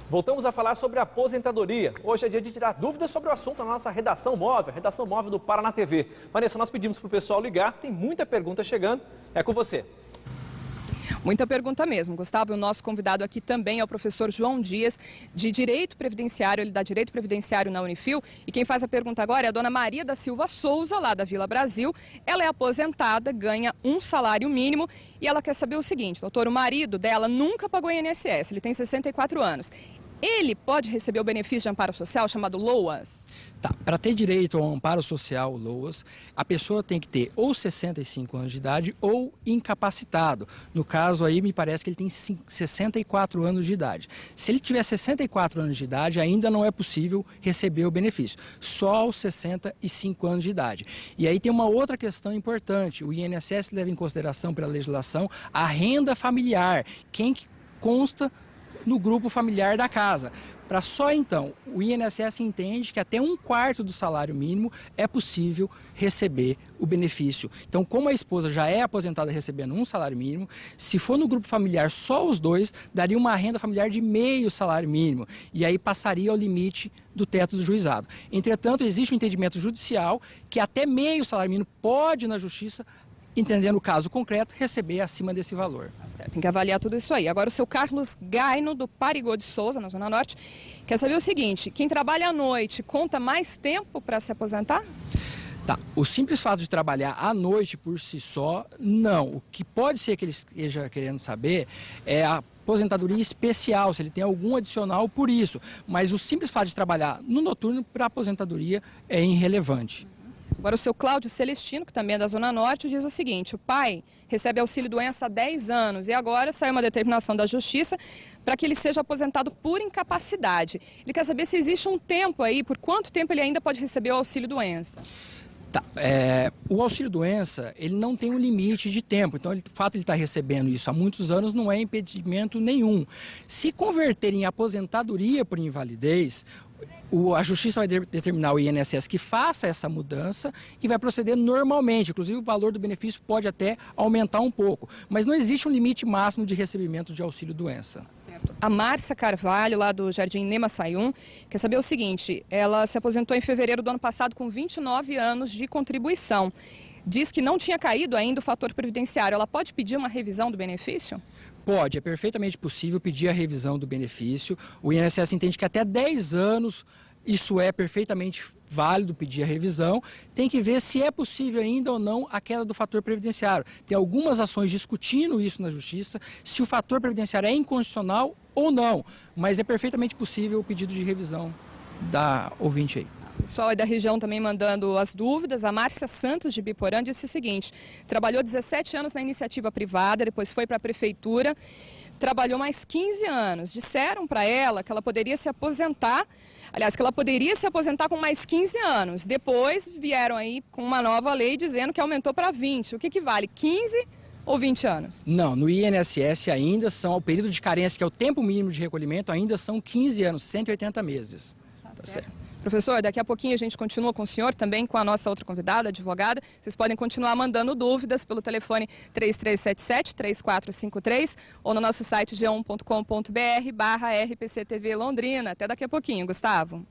Voltamos a falar sobre aposentadoria. Hoje é dia de tirar dúvidas sobre o assunto na nossa redação móvel do Paraná TV. Vanessa, nós pedimos para o pessoal ligar, tem muita pergunta chegando, é com você. Muita pergunta mesmo, Gustavo. O nosso convidado aqui também é o professor João Dias, de Direito Previdenciário, ele dá Direito Previdenciário na Unifil. E quem faz a pergunta agora é a dona Maria da Silva Souza, lá da Vila Brasil. Ela é aposentada, ganha um salário mínimo e ela quer saber o seguinte, doutor, o marido dela nunca pagou INSS, ele tem 64 anos. Ele pode receber o benefício de amparo social chamado LOAS? Tá, para ter direito ao amparo social, LOAS, a pessoa tem que ter ou 65 anos de idade ou incapacitado. No caso aí, me parece que ele tem 64 anos de idade. Se ele tiver 64 anos de idade, ainda não é possível receber o benefício, só aos 65 anos de idade. E aí tem uma outra questão importante, o INSS leva em consideração pela legislação a renda familiar, quem que consta no grupo familiar da casa. Para só então, o INSS entende que até 1/4 do salário mínimo é possível receber o benefício. Então, como a esposa já é aposentada recebendo um salário mínimo, se for no grupo familiar só os dois, daria uma renda familiar de meio salário mínimo. E aí passaria ao limite do teto do juizado. Entretanto, existe um entendimento judicial que até meio salário mínimo pode, na justiça, entendendo o caso concreto, receber acima desse valor. Certo, tem que avaliar tudo isso aí. Agora o seu Carlos Gaino, do Parigô de Souza, na Zona Norte, quer saber o seguinte, quem trabalha à noite conta mais tempo para se aposentar? Tá, o simples fato de trabalhar à noite por si só, não. O que pode ser que ele esteja querendo saber é a aposentadoria especial, se ele tem algum adicional por isso. Mas o simples fato de trabalhar no noturno para a aposentadoria é irrelevante. Agora o seu Cláudio Celestino, que também é da Zona Norte, diz o seguinte, o pai recebe auxílio-doença há 10 anos e agora saiu uma determinação da Justiça para que ele seja aposentado por incapacidade. Ele quer saber se existe um tempo aí, por quanto tempo ele ainda pode receber o auxílio-doença. Tá, o auxílio-doença, ele não tem um limite de tempo, então o fato de ele estar recebendo isso há muitos anos não é impedimento nenhum. Se converter em aposentadoria por invalidez, a Justiça vai determinar o INSS que faça essa mudança e vai proceder normalmente, inclusive o valor do benefício pode até aumentar um pouco, mas não existe um limite máximo de recebimento de auxílio-doença. Certo. A Márcia Carvalho, lá do Jardim Nema Sayum, quer saber o seguinte, ela se aposentou em fevereiro do ano passado com 29 anos de contribuição. Diz que não tinha caído ainda o fator previdenciário. Ela pode pedir uma revisão do benefício? Pode, é perfeitamente possível pedir a revisão do benefício. O INSS entende que até 10 anos isso é perfeitamente válido pedir a revisão. Tem que ver se é possível ainda ou não a queda do fator previdenciário. Tem algumas ações discutindo isso na Justiça, se o fator previdenciário é inconstitucional ou não. Mas é perfeitamente possível o pedido de revisão da ouvinte aí. O pessoal aí da região também mandando as dúvidas. A Márcia Santos, de Biporã, disse o seguinte, trabalhou 17 anos na iniciativa privada, depois foi para a prefeitura, trabalhou mais 15 anos. Disseram para ela que ela poderia se aposentar, que ela poderia se aposentar com mais 15 anos. Depois vieram aí com uma nova lei dizendo que aumentou para 20. O que vale, 15 ou 20 anos? Não, no INSS ainda são, o período de carência, que é o tempo mínimo de recolhimento, ainda são 15 anos, 180 meses. Tá certo. Professor, daqui a pouquinho a gente continua com o senhor, também com a nossa outra convidada, advogada. Vocês podem continuar mandando dúvidas pelo telefone 3377-3453 ou no nosso site g1.com.br/RPCTV Londrina. Até daqui a pouquinho, Gustavo.